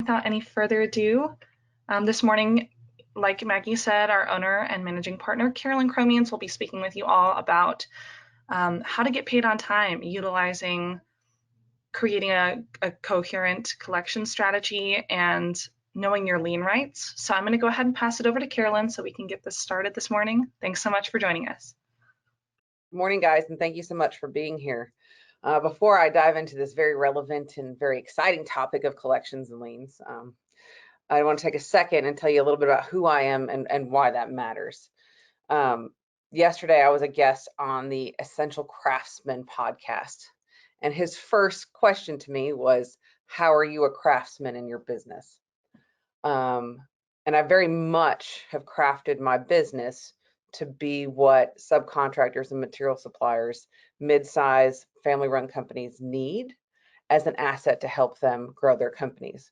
without any further ado, this morning, like Maggie said, our owner and managing partner, Carolyn Chromians, will be speaking with you all about how to get paid on time, utilizing creating a coherent collection strategy and knowing your lien rights. So I'm going to go ahead and pass it over to Carolyn so we can get this started this morning. Thanks so much for joining us. Good morning, guys, and thank you so much for being here. Before I dive into this very relevant and very exciting topic of collections and liens, I want to take a second and tell you a little bit about who I am and why that matters. Yesterday, I was a guest on the Essential Craftsman podcast, and his first question to me was, how are you a craftsman in your business? And I very much have crafted my business to be what subcontractors and material suppliers, mid-size family-run companies need as an asset to help them grow their companies.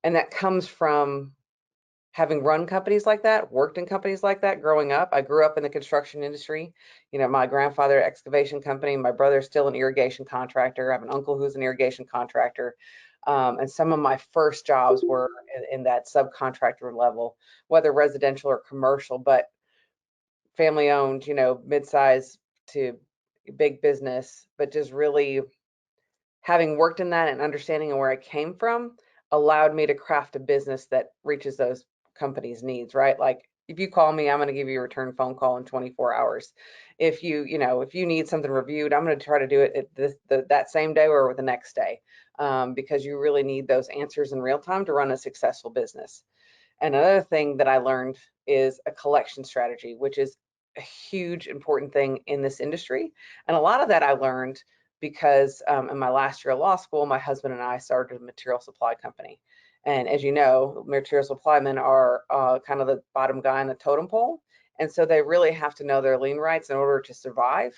And that comes from having run companies like that, worked in companies like that growing up. I grew up in the construction industry. You know, my grandfather, excavation company, my brother's still an irrigation contractor. I have an uncle who's an irrigation contractor. And some of my first jobs were in that subcontractor level, whether residential or commercial, but family owned, you know, mid-size to big business, but just really having worked in that and understanding where I came from allowed me to craft a business that reaches those companies' needs, right? Like if you call me, I'm going to give you a return phone call in 24 hours. If you need something reviewed, I'm going to try to do it that same day or the next day, because you really need those answers in real time to run a successful business. And another thing that I learned is a collection strategy, which is a huge important thing in this industry. And a lot of that I learned because in my last year of law school, my husband and I started a material supply company. And as you know, material supply men are kind of the bottom guy on the totem pole. And so they really have to know their lien rights in order to survive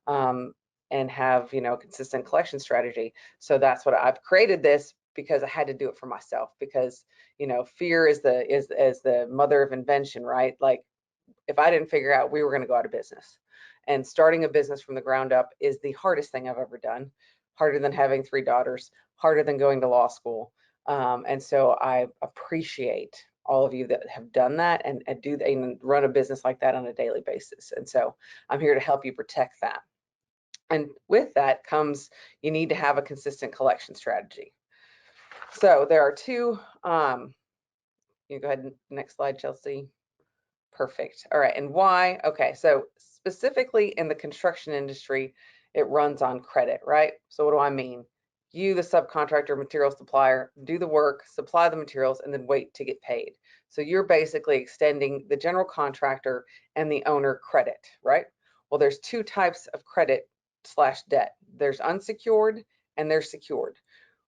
and have, you know, a consistent collection strategy. So that's what I've created this because I had to do it for myself, because, you know, fear is the mother of invention, right? Like if I didn't figure out, we were going to go out of business. And starting a business from the ground up is the hardest thing I've ever done, harder than having 3 daughters, harder than going to law school. And so I appreciate all of you that have done that and run a business like that on a daily basis. And so I'm here to help you protect that. And with that comes, you need to have a consistent collection strategy. So there are two, you go ahead, next slide, Chelsea. Perfect. All right, and why? Okay, so specifically in the construction industry, it runs on credit, right? So what do I mean? You, the subcontractor, material supplier, do the work, supply the materials, and then wait to get paid. So you're basically extending the general contractor and the owner credit, right? Well, there's 2 types of credit/debt. There's unsecured and there's secured.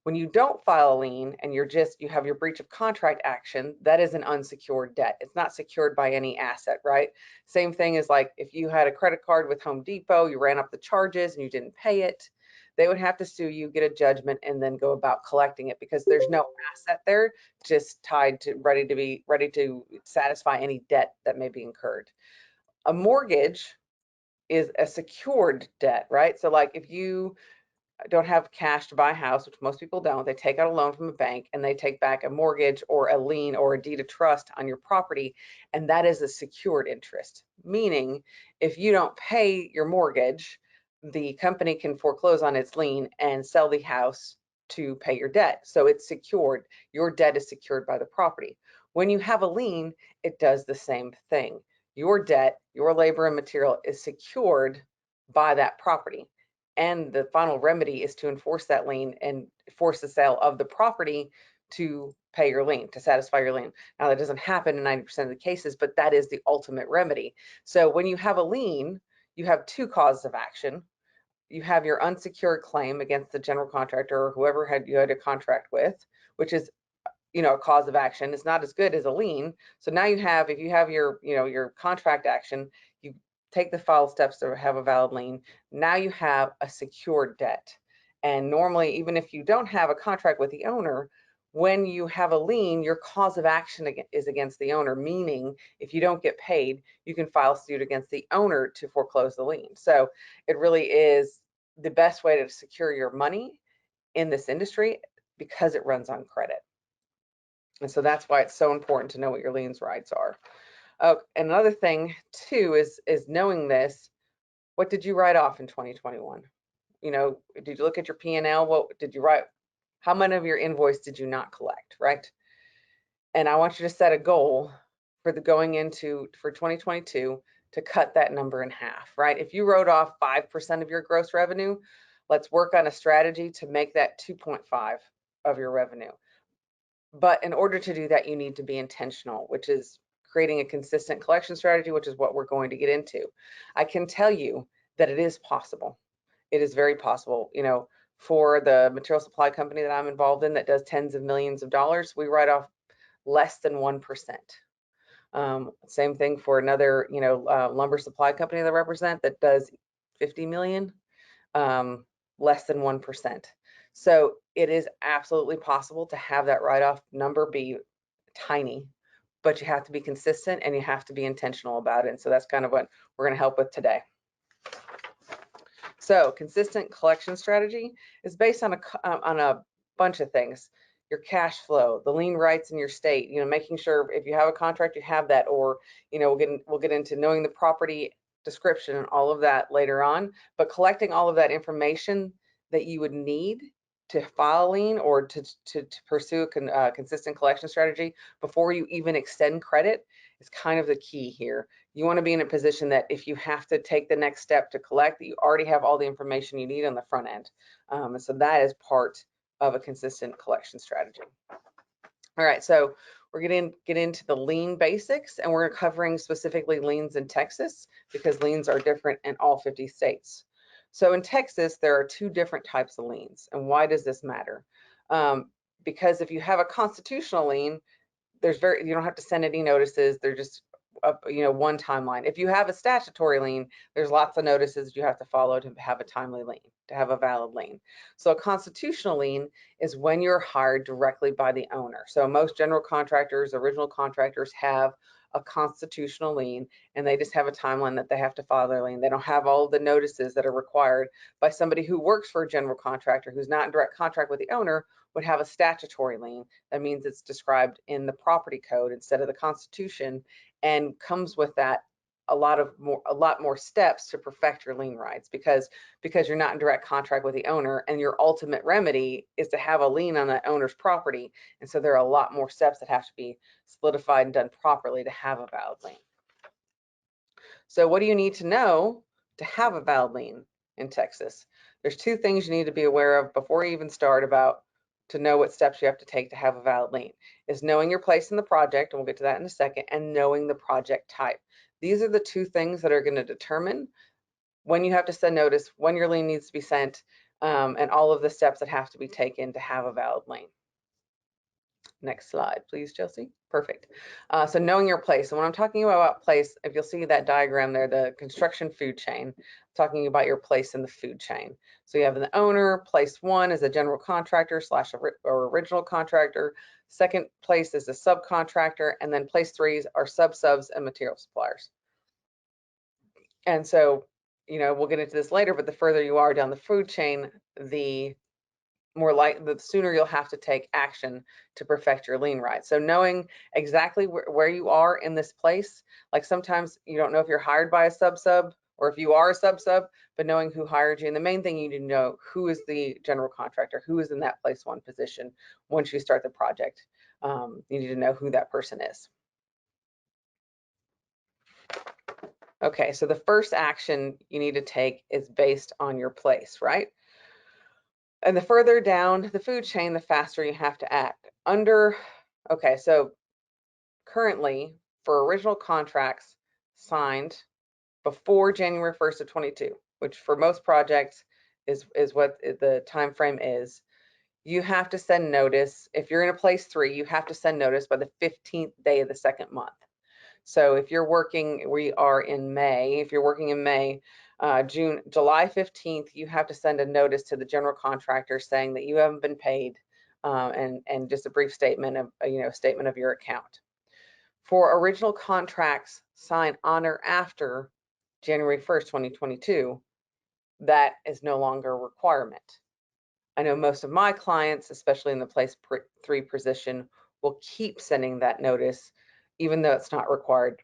When you don't file a lien and you have your breach of contract action, that is an unsecured debt. It's not secured by any asset, right? Same thing as like if you had a credit card with Home Depot, you ran up the charges and you didn't pay it, they would have to sue you, get a judgment, and then go about collecting it, because there's no asset there just tied to ready to satisfy any debt that may be incurred. A mortgage is a secured debt, right? So like if you don't have cash to buy a house, which most people don't, they take out a loan from a bank and they take back a mortgage or a lien or a deed of trust on your property, and that is a secured interest. Meaning, if you don't pay your mortgage, the company can foreclose on its lien and sell the house to pay your debt. So it's secured. Your debt is secured by the property. When you have a lien, it does the same thing. Your debt, your labor and material is secured by that property. And the final remedy is to enforce that lien and force the sale of the property to pay your lien, to satisfy your lien. Now, that doesn't happen in 90% of the cases, but that is the ultimate remedy. So when you have a lien, you have 2 causes of action. You have your unsecured claim against the general contractor or whoever you had a contract with, which is, you know, a cause of action. It's not as good as a lien. So now if you have your, you know, your contract action, you take the file steps to have a valid lien. Now you have a secured debt. And normally, even if you don't have a contract with the owner, when you have a lien, your cause of action is against the owner, meaning if you don't get paid, you can file suit against the owner to foreclose the lien. So it really is the best way to secure your money in this industry because it runs on credit. And so that's why it's so important to know what your liens rights are. Oh, another thing too is knowing this. What did you write off in 2021? You know, did you look at your P&L? What did you write? How many of your invoice did you not collect, right? And I want you to set a goal for the going into for 2022 to cut that number in half, right? If you wrote off 5% of your gross revenue, let's work on a strategy to make that 2.5 of your revenue. But in order to do that, you need to be intentional, which is creating a consistent collection strategy, which is what we're going to get into. I can tell you that it is possible. It is very possible. You know, for the material supply company that I'm involved in that does tens of millions of dollars, we write off less than 1%. Same thing for another, you know, lumber supply company that I represent that does 50 million, less than 1%. So it is absolutely possible to have that write-off number be tiny, but you have to be consistent and you have to be intentional about it. And so that's kind of what we're going to help with today. So consistent collection strategy is based on a bunch of things. Your cash flow, the lien rights in your state, you know, making sure if you have a contract, you have that, or, you know, we'll get into knowing the property description and all of that later on, but collecting all of that information that you would need to file a lien or to pursue a consistent collection strategy before you even extend credit is kind of the key here. You want to be in a position that if you have to take the next step to collect, that you already have all the information you need on the front end. And so that is part of a consistent collection strategy. All right, so we're going to get into the lien basics, and we're covering specifically liens in Texas because liens are different in all 50 states. So in Texas, there are two different types of liens. And why does this matter? Because if you have a constitutional lien, you don't have to send any notices. They're just you know, one timeline. If you have a statutory lien, there's lots of notices you have to follow to have a timely lien, to have a valid lien. So a constitutional lien is when you're hired directly by the owner. So most general contractors, original contractors have a constitutional lien, and they just have a timeline that they have to follow their lien. They don't have all of the notices that are required by somebody who works for a general contractor who's not in direct contract with the owner would have a statutory lien. That means it's described in the property code instead of the Constitution, and comes with that a lot more steps to perfect your lien rights because you're not in direct contract with the owner, and your ultimate remedy is to have a lien on that owner's property. And so there are a lot more steps that have to be solidified and done properly to have a valid lien. So what do you need to know to have a valid lien in Texas? There's two things you need to be aware of before you even start about to know what steps you have to take to have a valid lien, is knowing your place in the project, and we'll get to that in a second, and knowing the project type. These are the two things that are going to determine when you have to send notice, when your lien needs to be sent, and all of the steps that have to be taken to have a valid lien. Next slide, please, Chelsea. Perfect. So knowing your place. And when I'm talking about place, if you'll see that diagram there, the construction food chain, I'm talking about your place in the food chain. So you have the owner, place one is a general contractor slash or original contractor. Second place is a subcontractor, and then place threes are subs and material suppliers. And so, you know, we'll get into this later, but the further you are down the food chain, the sooner you'll have to take action to perfect your lien rights. So knowing exactly where you are in this place, like sometimes you don't know if you're hired by a sub or if you are a sub, but knowing who hired you. And the main thing you need to know, who is the general contractor, who is in that place one position once you start the project. You need to know who that person is. Okay, so the first action you need to take is based on your place, right? And the further down the food chain, the faster you have to act. Okay, so currently for original contracts signed before January 1st of 22, which for most projects is what the time frame is, you have to send notice. If you're in a place 3, you have to send notice by the 15th day of the second month. So if you're working, we are in May, if you're working in May, July 15th, you have to send a notice to the general contractor saying that you haven't been paid, and just a brief statement of, statement of your account. For original contracts signed on or after January 1st, 2022, that is no longer a requirement. I know most of my clients, especially in the place 3 position, will keep sending that notice, even though it's not required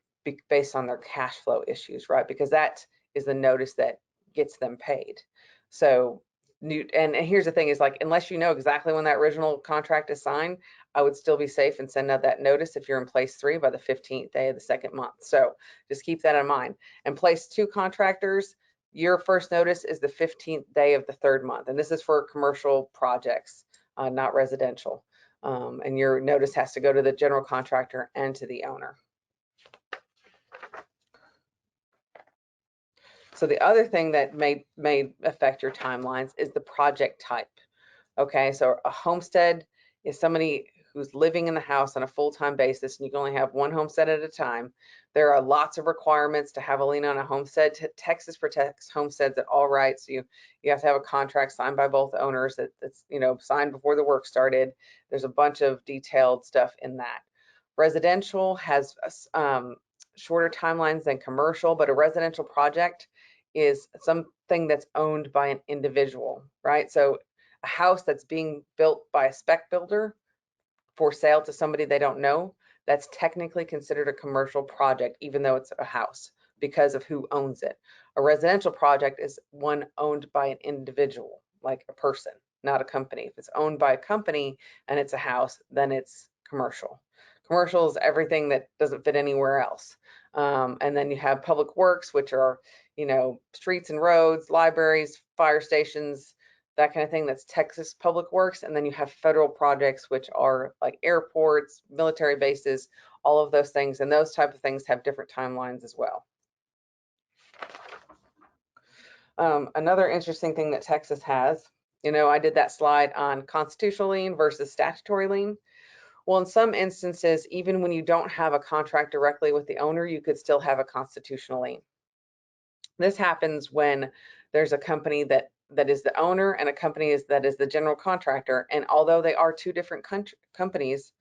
based on their cash flow issues, right? Because that is the notice that gets them paid. So, and here's the thing is like, unless you know exactly when that original contract is signed, I would still be safe and send out that notice if you're in place 3 by the 15th day of the second month. So just keep that in mind. And place 2 contractors, your first notice is the 15th day of the third month. And this is for commercial projects, not residential. And your notice has to go to the general contractor and to the owner. So the other thing that may affect your timelines is the project type. Okay, so a homestead is somebody who's living in the house on a full-time basis, and you can only have one homestead at a time. There are lots of requirements to have a lien on a homestead. Texas protects homesteads at all rights. You have to have a contract signed by both owners that's signed before the work started. There's a bunch of detailed stuff in that. Residential has shorter timelines than commercial, but a residential project is something that's owned by an individual, right? So a house that's being built by a spec builder for sale to somebody they don't know, that's technically considered a commercial project, even though it's a house, because of who owns it. A residential project is one owned by an individual, like a person, not a company. If it's owned by a company and it's a house, then it's commercial. Commercial is everything that doesn't fit anywhere else. And then you have public works, which are, streets and roads, libraries, fire stations, that kind of thing. That's Texas Public Works. And then you have federal projects, which are like airports, military bases, all of those things. And those type of things have different timelines as well. Another interesting thing that Texas has, I did that slide on constitutional lien versus statutory lien. Well, in some instances, even when you don't have a contract directly with the owner, you could still have a constitutional lien. This happens when there's a company that is the owner and a company that is the general contractor. And although they are 2 different companies,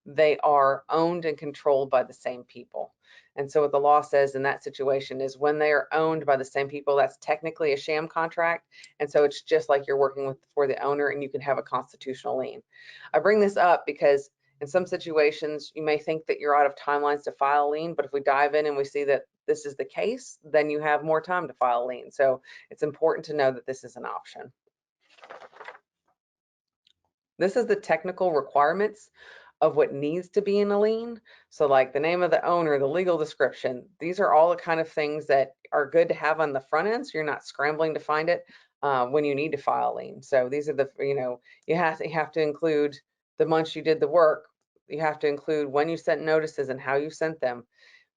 they are owned and controlled by the same people. And so what the law says in that situation is when they are owned by the same people, that's technically a sham contract. And so it's just like you're working for the owner, and you can have a constitutional lien. I bring this up because in some situations, you may think that you're out of timelines to file a lien, but if we dive in and we see that this is the case, then you have more time to file a lien. So it's important to know that this is an option. This is the technical requirements of what needs to be in a lien. So like the name of the owner, the legal description, these are all the kind of things that are good to have on the front end, so you're not scrambling to find it when you need to file a lien. So these are the, you have to include the months you did the work. You have to include when you sent notices and how you sent them.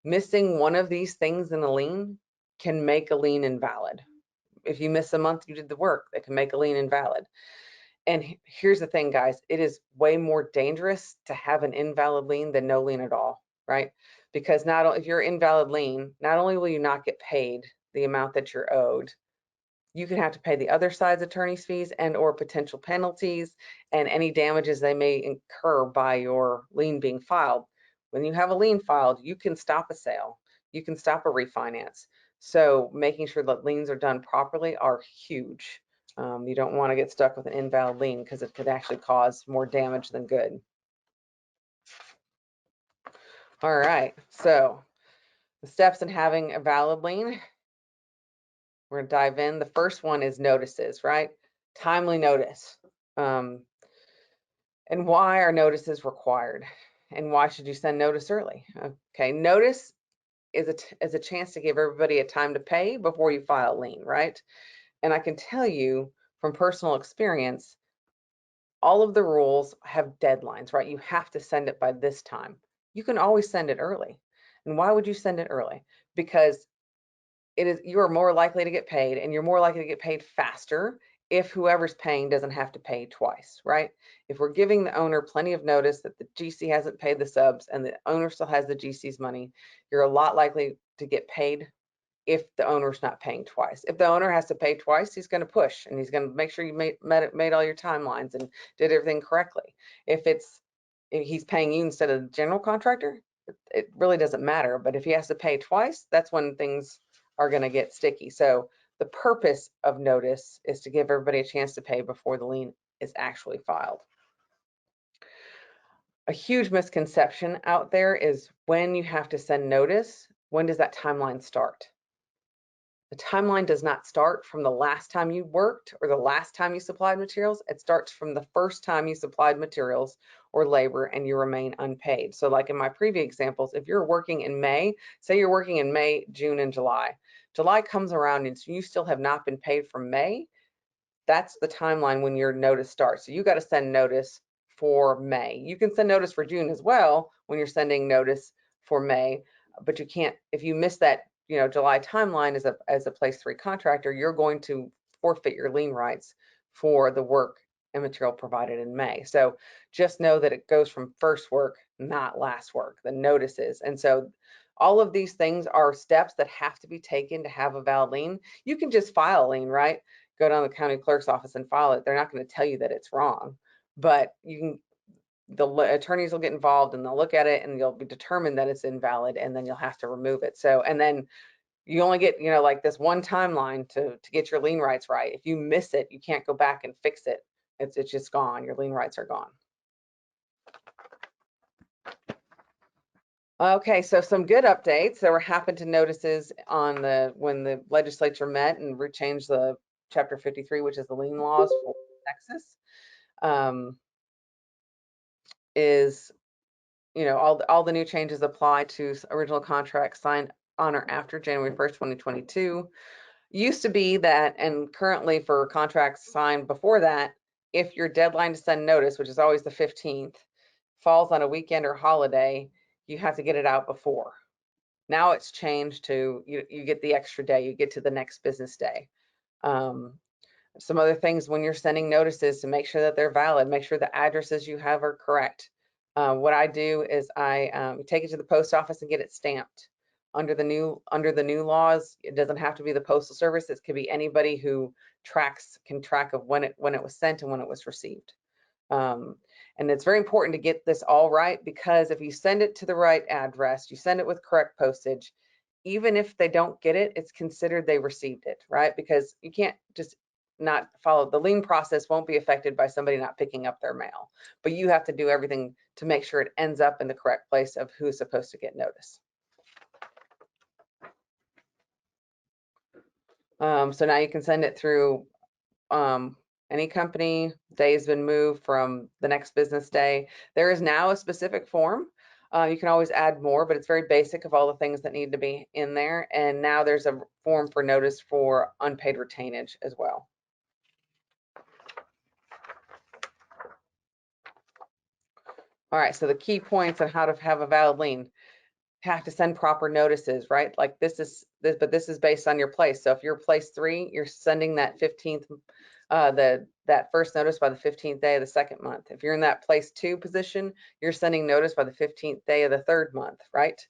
Missing one of these things in a lien can make a lien invalid. If you miss a month you did the work, that can make a lien invalid. And here's the thing, guys, it is way more dangerous to have an invalid lien than no lien at all, right? Because if you're invalid lien, not only will you not get paid the amount that you're owed, you can have to pay the other side's attorney's fees and or potential penalties and any damages they may incur by your lien being filed. When you have a lien filed, you can stop a sale, you can stop a refinance. So making sure that liens are done properly are huge. You don't want to get stuck with an invalid lien because it could actually cause more damage than good. All right, so the steps in having a valid lien, we're gonna dive in. The first one is notices, right? Timely notice. And why are notices required? And why should you send notice early? Okay, notice is a chance to give everybody a time to pay before you file a lien, right? And I can tell you from personal experience, all of the rules have deadlines, right? You have to send it by this time. You can always send it early. And why would you send it early? Because you are more likely to get paid, and you're more likely to get paid faster if whoever's paying doesn't have to pay twice, right? If we're giving the owner plenty of notice that the GC hasn't paid the subs and the owner still has the GC's money, you're a lot likely to get paid if the owner's not paying twice. If the owner has to pay twice, he's going to push and he's going to make sure you made all your timelines and did everything correctly. If he's paying you instead of the general contractor, it really doesn't matter. But if he has to pay twice, that's when things are going to get sticky. So the purpose of notice is to give everybody a chance to pay before the lien is actually filed. A huge misconception out there is when you have to send notice, when does that timeline start? The timeline does not start from the last time you worked or the last time you supplied materials. It starts from the first time you supplied materials or labor and you remain unpaid. So like in my previous examples, if you're working in May, say you're working in May, June, and July. July comes around and you still have not been paid from May. That's the timeline when your notice starts. So you got to send notice for May. You can send notice for June as well when you're sending notice for May, but you can't, if you miss that, July timeline as a place 3 contractor, you're going to forfeit your lien rights for the work and material provided in May. So just know that it goes from first work, not last work, the notices. And so all of these things are steps that have to be taken to have a valid lien. You can just file a lien, right? Go down to the county clerk's office and file it. They're not going to tell you that it's wrong, but the attorneys will get involved and they'll look at it and you'll be determined that it's invalid, and then you'll have to remove it. So, and then you only get, like this one timeline to get your lien rights right. If you miss it, you can't go back and fix it. It's just gone. Your lien rights are gone. Okay, so some good updates. There were happened to notices on when the legislature met and changed the Chapter 53, which is the lien laws for Texas. Is all the new changes apply to original contracts signed on or after January 1st, 2022. Used to be that, and currently for contracts signed before that, if your deadline to send notice, which is always the 15th, falls on a weekend or holiday, you have to get it out before. Now it's changed to you get the extra day, you get to the next business day. Some other things when you're sending notices, to make sure that they're valid, make sure the addresses you have are correct. What I do is I take it to the post office and get it stamped. Under the new laws, it doesn't have to be the postal service. It could be anybody who can track of when it was sent and when it was received. And it's very important to get this all right, because if you send it to the right address, you send it with correct postage, even if they don't get it, it's considered they received it, right? Because you can't just not follow the lien process. Won't be affected by somebody not picking up their mail, but you have to do everything to make sure it ends up in the correct place of who's supposed to get notice. So now you can send it through any company. Day has been moved from the next business day. There is now a specific form. You can always add more, but it's very basic of all the things that need to be in there. And now there's a form for notice for unpaid retainage as well. All right, so the key points on how to have a valid lien: have to send proper notices, right? Like this is based on your place. So if you're place 3, you're sending that 15th, that first notice by the 15th day of the second month. If you're in that place 2 position, you're sending notice by the 15th day of the 3rd month, right?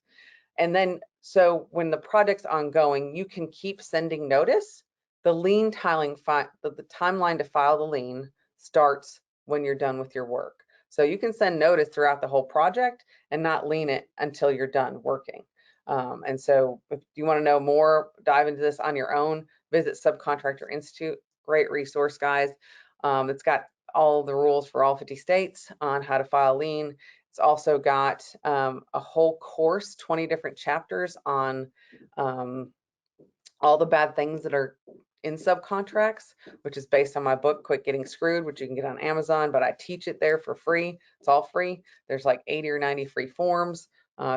And then, so when the project's ongoing, you can keep sending notice. The lien the timeline to file the lien starts when you're done with your work. So you can send notice throughout the whole project and not lien it until you're done working. And so if you want to know more, dive into this on your own, visit Subcontractor Institute. Great resource, guys. It's got all the rules for all 50 states on how to file a lien. It's also got a whole course, 20 different chapters on all the bad things that are in subcontracts, which is based on my book, Quit Getting Screwed, which you can get on Amazon, but I teach it there for free. It's all free. There's like 80 or 90 free forms,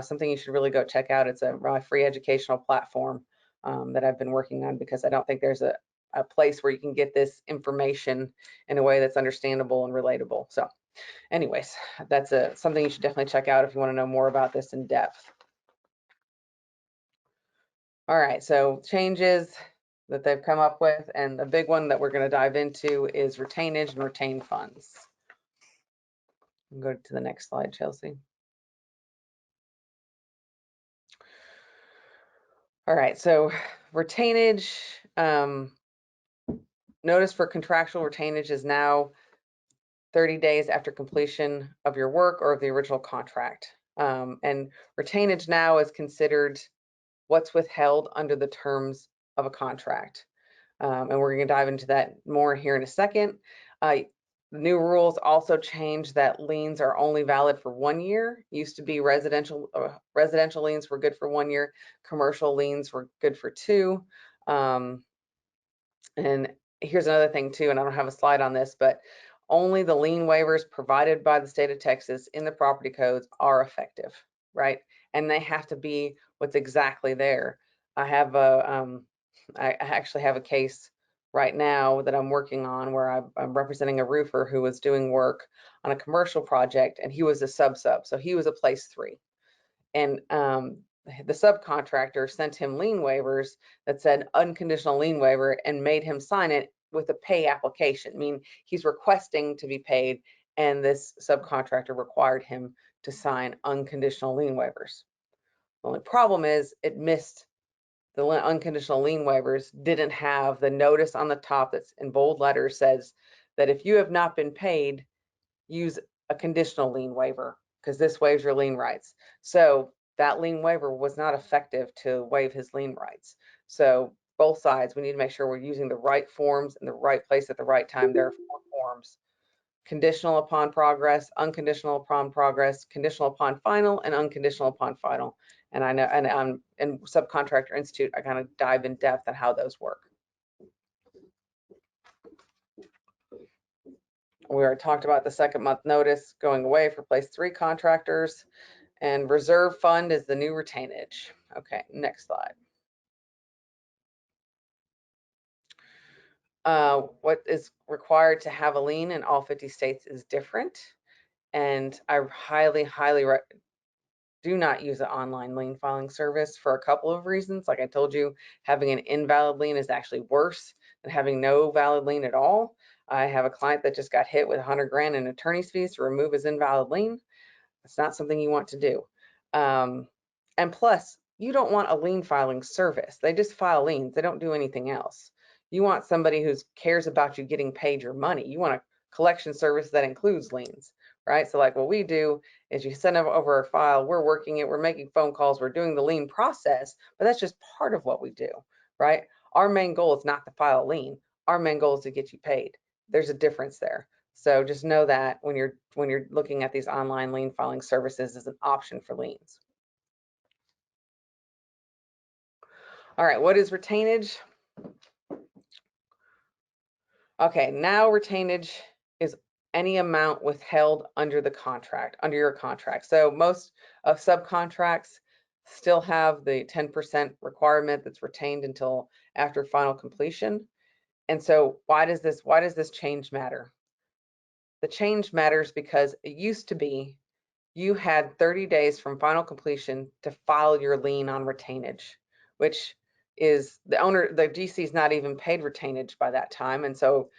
something you should really go check out. It's a free educational platform that I've been working on, because I don't think there's a place where you can get this information in a way that's understandable and relatable. So anyways, that's something you should definitely check out if you want to know more about this in depth. All right, so changes that they've come up with, and the big one that we're going to dive into is retainage and retained funds. Go to the next slide, Chelsea. All right, so retainage, notice for contractual retainage is now 30 days after completion of your work or of the original contract. And retainage now is considered what's withheld under the terms of a contract. And we're going to dive into that more here in a second. The new rules also change that liens are only valid for 1 year. Used to be residential liens were good for 1 year, commercial liens were good for 2. And here's another thing too, and I don't have a slide on this, but only the lien waivers provided by the state of Texas in the property codes are effective, right? And they have to be what's exactly there. I have I actually have a case right now that I'm working on where I'm representing a roofer who was doing work on a commercial project, and he was a sub, so he was a place 3. And the subcontractor sent him lien waivers that said unconditional lien waiver and made him sign it with a pay application. I mean, he's requesting to be paid, and this subcontractor required him to sign unconditional lien waivers. The only problem is it missed the unconditional lien waivers, didn't have the notice on the top that's in bold letters says that if you have not been paid, use a conditional lien waiver, because this waives your lien rights. So that lien waiver was not effective to waive his lien rights. So both sides, we need to make sure we're using the right forms in the right place at the right time. There are 4 forms: conditional upon progress, unconditional upon progress, conditional upon final, and unconditional upon final. And I know, and in Subcontractor Institute, I kind of dive in depth on how those work. We already talked about the 2nd month notice going away for place 3 contractors, and reserve fund is the new retainage. Okay, next slide. What is required to have a lien in all 50 states is different, and I highly do not use an online lien filing service for a couple of reasons. Like I told you, having an invalid lien is actually worse than having no valid lien at all. I have a client that just got hit with 100 grand in attorney's fees to remove his invalid lien. It's not something you want to do. And plus, you don't want a lien filing service. They just file liens. They don't do anything else. You want somebody who cares about you getting paid your money. You want a collection service that includes liens, right? So like what we do is you send over a file, we're working it, we're making phone calls, we're doing the lien process, but that's just part of what we do, right? Our main goal is not to file a lien. Our main goal is to get you paid. There's a difference there. So just know that when you're looking at these online lien filing services as an option for liens. All right, what is retainage? Okay, now retainage is any amount withheld under the contract, under your contract. So most of subcontracts still have the 10% requirement that's retained until after final completion. And so why does this change matter? The change matters because it used to be you had 30 days from final completion to file your lien on retainage, which is the GC is not even paid retainage by that time. And so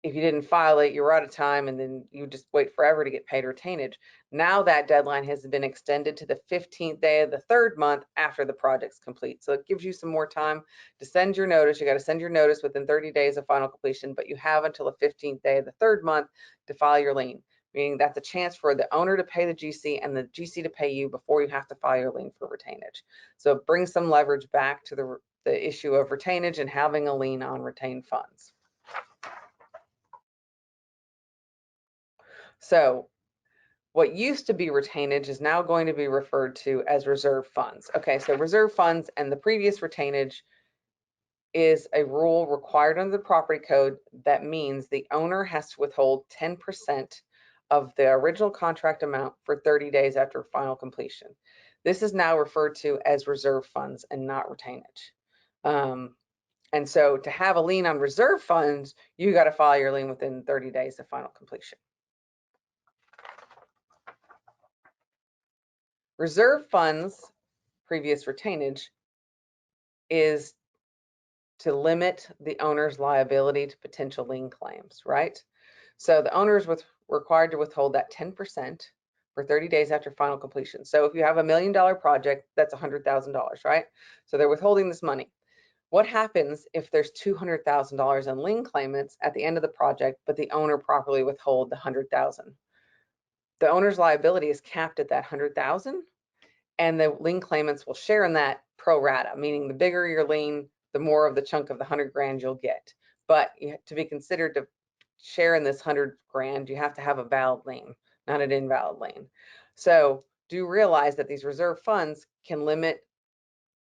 if you didn't file it, you were out of time, and then you just wait forever to get paid retainage. Now that deadline has been extended to the 15th day of the 3rd month after the project's complete. So it gives you some more time to send your notice. You got to send your notice within 30 days of final completion, but you have until the 15th day of the 3rd month to file your lien, meaning that's a chance for the owner to pay the GC and the GC to pay you before you have to file your lien for retainage. So it brings some leverage back to the issue of retainage and having a lien on retained funds. So what used to be retainage is now going to be referred to as reserve funds. Okay, so reserve funds and the previous retainage is a rule required under the property code that means the owner has to withhold 10% of the original contract amount for 30 days after final completion. This is now referred to as reserve funds and not retainage. And so to have a lien on reserve funds, you got to file your lien within 30 days of final completion. Reserve funds, previous retainage, is to limit the owner's liability to potential lien claims, right? So the owner is required to withhold that 10% for 30 days after final completion. So if you have $1 million project, that's $100,000, right? So they're withholding this money. What happens if there's $200,000 in lien claimants at the end of the project, but the owner properly withhold the $100,000? The owner's liability is capped at that $100,000, and the lien claimants will share in that pro rata, meaning the bigger your lien, the more of the chunk of the 100 grand you'll get. But to be considered share in this 100 grand, you have to have a valid lien, not an invalid lien. So do realize that these reserve funds can limit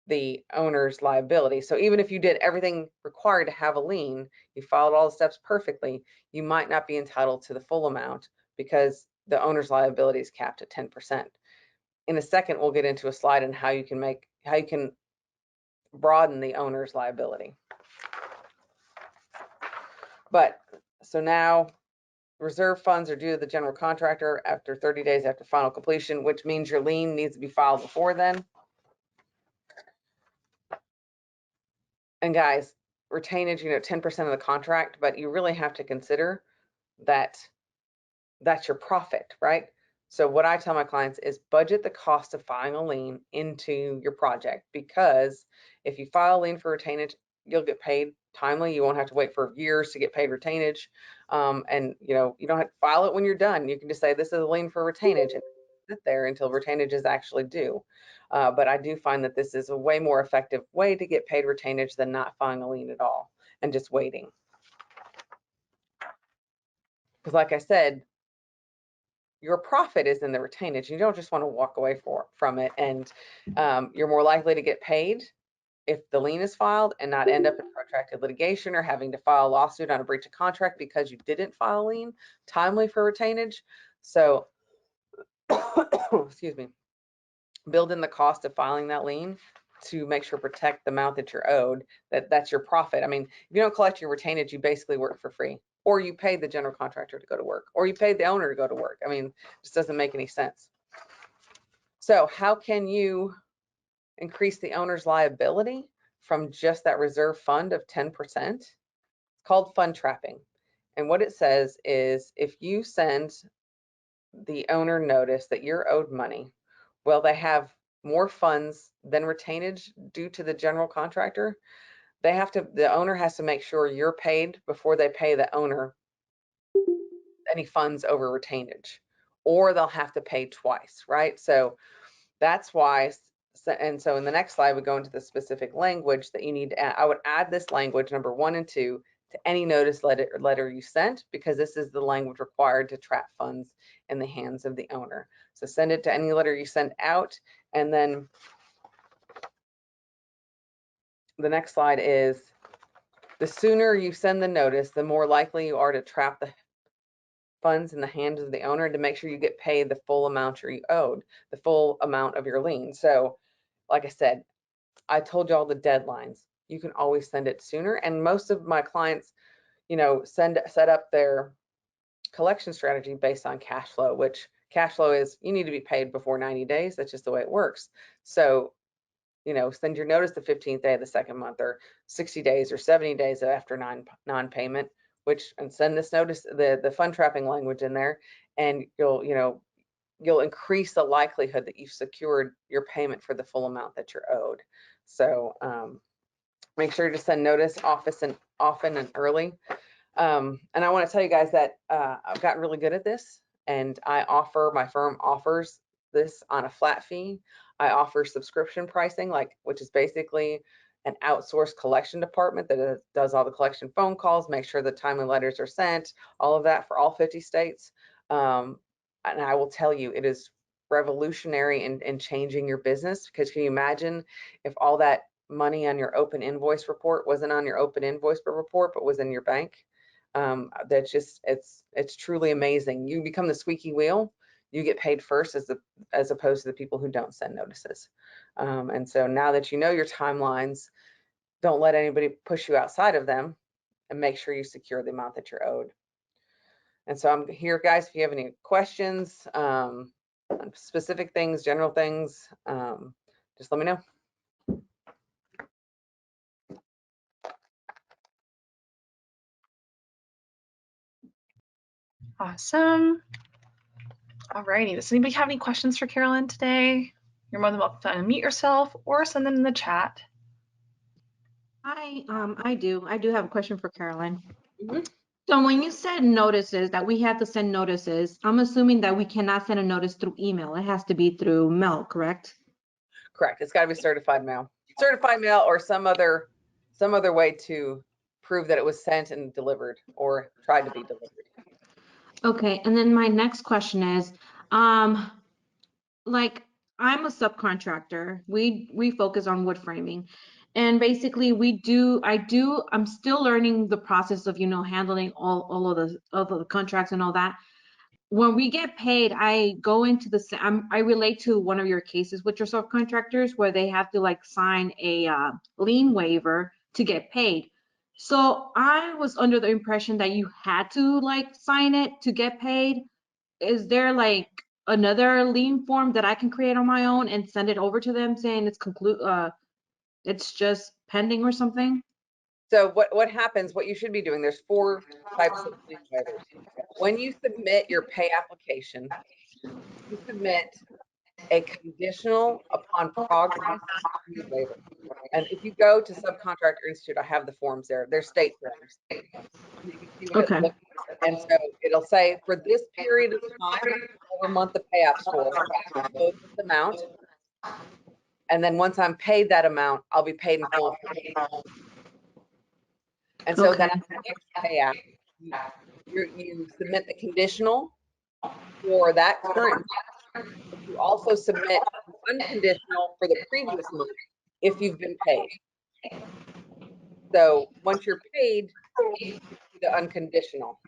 the owner's liability. So even if you did everything required to have a lien, you followed all the steps perfectly, you might not be entitled to the full amount because the owner's liability is capped at 10%. In a second, we'll get into a slide on how you can broaden the owner's liability. But so now reserve funds are due to the general contractor after 30 days after final completion, which means your lien needs to be filed before then. And guys, retainage, 10% of the contract, but you really have to consider that that's your profit, right? So what I tell my clients is budget the cost of filing a lien into your project, because if you file a lien for retainage, you'll get paid timely. You won't have to wait for years to get paid retainage. And you don't have to file it when you're done. You can just say this is a lien for retainage and sit there until retainage is actually due. But I do find that this is a way more effective way to get paid retainage than not filing a lien at all and just waiting. Because like I said, your profit is in the retainage. You don't just want to walk away from it, and you're more likely to get paid if the lien is filed and not end up in protracted litigation or having to file a lawsuit on a breach of contract because you didn't file a lien timely for retainage. So, excuse me, build in the cost of filing that lien to make sure protect the amount that you're owed. That's your profit. I mean, if you don't collect your retainage, you basically work for free, or you paid the general contractor to go to work, or you paid the owner to go to work. I mean, it just doesn't make any sense. So how can you increase the owner's liability from just that reserve fund of 10%? It's called fund trapping. And what it says is if you send the owner notice that you're owed money, well, they have more funds than retainage due to the general contractor, the owner has to make sure you're paid before they pay the owner any funds over retainage, or they'll have to pay twice, right? So that's why, and so in the next slide, we go into the specific language that you need to add. I would add this language, number 1 and 2, to any notice letter you sent, because this is the language required to trap funds in the hands of the owner. So send it to any letter you send out, and then the next slide is the sooner you send the notice, the more likely you are to trap the funds in the hands of the owner to make sure you get paid the full amount you're owed, the full amount of your lien. So like I said, I told you all the deadlines. You can always send it sooner. And most of my clients, set up their collection strategy based on cash flow, which cash flow is you need to be paid before 90 days. That's just the way it works. So send your notice the 15th day of the second month, or 60 days or 70 days after non-payment, and send this notice, the fund trapping language in there, and you'll increase the likelihood that you've secured your payment for the full amount that you're owed. So make sure to send notice often and early. And I want to tell you guys that I've gotten really good at this, and my firm offers this on a flat fee. I offer subscription pricing, which is basically an outsourced collection department that does all the collection phone calls, make sure the timely letters are sent, all of that for all 50 states. And I will tell you, it is revolutionary in changing your business, because can you imagine if all that money on your open invoice report wasn't on your open invoice report, but was in your bank? That's just, it's truly amazing. You become the squeaky wheel. You get paid first as opposed to the people who don't send notices. And so now that you know your timelines, don't let anybody push you outside of them, and make sure you secure the amount that you're owed. And so I'm here, guys, if you have any questions, specific things, general things, just let me know. Awesome. Alrighty, does anybody have any questions for Carolyn today? You're more than welcome to unmute yourself or send them in the chat. Hi, I do have a question for Carolyn. So when you said notices, that we have to send notices, I'm assuming that we cannot send a notice through email. It has to be through mail, correct? Correct. It's got to be certified mail or some other way to prove that it was sent and delivered or tried to be delivered. Okay, and then my next question is, like I'm a subcontractor. We focus on wood framing. And basically I'm still learning the process of, handling all of the contracts and all that. When we get paid, I go into I relate to one of your cases with your subcontractors where they have to like sign a lien waiver to get paid. So I was under the impression that you had to like sign it to get paid. Is there like another lien form that I can create on my own and send it over to them saying it's just pending or something? So what happens, what you should be doing, there's 4 types of lien waivers. When you submit your pay application, you submit a conditional upon progress lien waiver. And if you go to Subcontractor Institute, I have the forms there. They're state forms. And you can see what it Okay. looks like. And so it'll say for this period of time, whatever month the pay app's for, owe this amount. And then once I'm paid that amount, I'll be paid in full. And so then Okay. on the next pay app, you submit the conditional for that current month. You also submit unconditional for the previous month if you've been paid. So once you're paid, you do the unconditional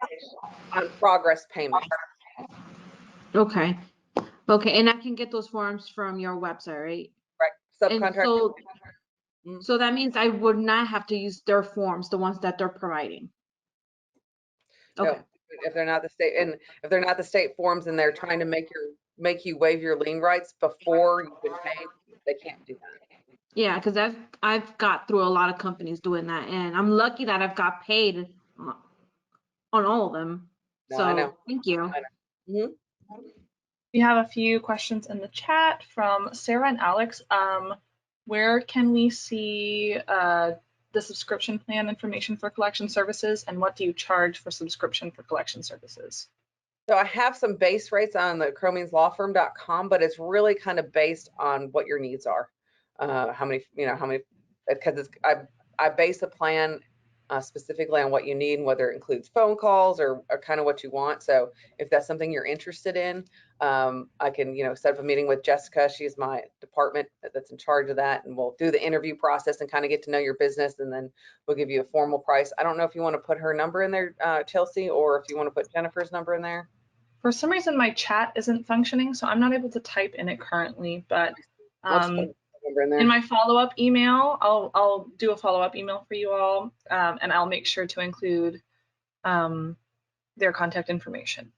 on progress payment. Okay. Okay, and I can get those forms from your website, right? Right. And Subcontract. so that means I would not have to use their forms, the ones that they're providing. Okay. No, if they're not the state, and if they're not the state forms and they're trying to make you waive your lien rights before you've been paid, they can't do that. Yeah, because I've got through a lot of companies doing that, and I'm lucky that I've got paid on all of them. No, I know. So thank you. I know. We have a few questions in the chat from Sarah and Alex. Where can we see the subscription plan information for collection services, and what do you charge for subscription for collection services? So I have some base rates on the cromieslawfirm.com, but it's really kind of based on what your needs are. How many, because I base a plan specifically on what you need, and whether it includes phone calls or kind of what you want. So if that's something you're interested in, I can, set up a meeting with Jessica. She's my department that's in charge of that, and we'll do the interview process and kind of get to know your business, and then we'll give you a formal price. I don't know if you want to put her number in there, Chelsea, or if you want to put Jennifer's number in there. For some reason, my chat isn't functioning, so I'm not able to type in it currently, but in my follow-up email, I'll do a follow-up email for you all, and I'll make sure to include their contact information.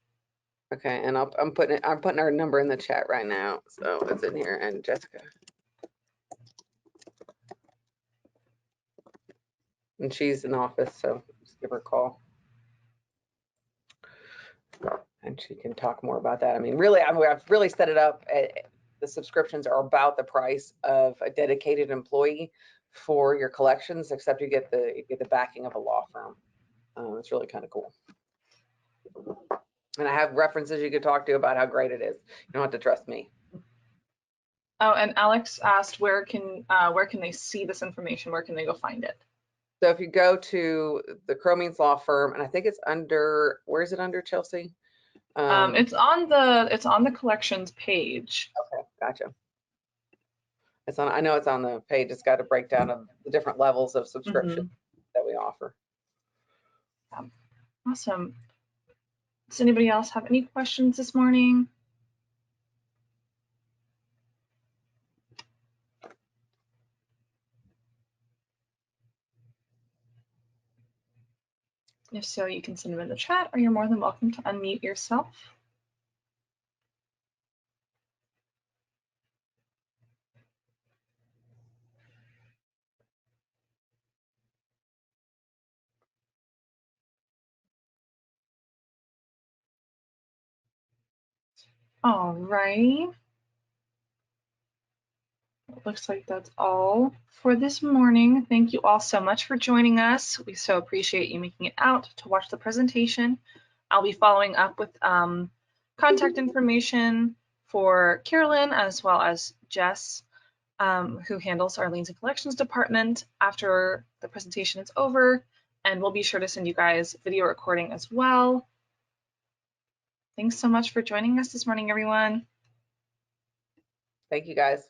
Okay, and I'm putting our number in the chat right now, so it's in here, and Jessica. And she's in office, so just give her a call. And she can talk more about that. I mean, really, I've really set it up. The subscriptions are about the price of a dedicated employee for your collections, except you get the backing of a law firm. It's really kind of cool. And I have references you could talk to about how great it is. You don't have to trust me. Oh, and Alex asked where can they see this information? Where can they go find it? So if you go to the Cromeans Law Firm, and I think it's under, where is it under, Chelsea? It's on the collections page. Okay, gotcha. I know it's on the page. It's got a breakdown of the different levels of subscription that we offer. Awesome. Does anybody else have any questions this morning? If so, you can send them in the chat, or you're more than welcome to unmute yourself. All right. Looks like that's all for this morning. Thank you all so much for joining us. We so appreciate you making it out to watch the presentation. I'll be following up with contact information for Carolyn as well as Jess, who handles our liens and collections department after the presentation is over. And we'll be sure to send you guys video recording as well. Thanks so much for joining us this morning, everyone. Thank you, guys.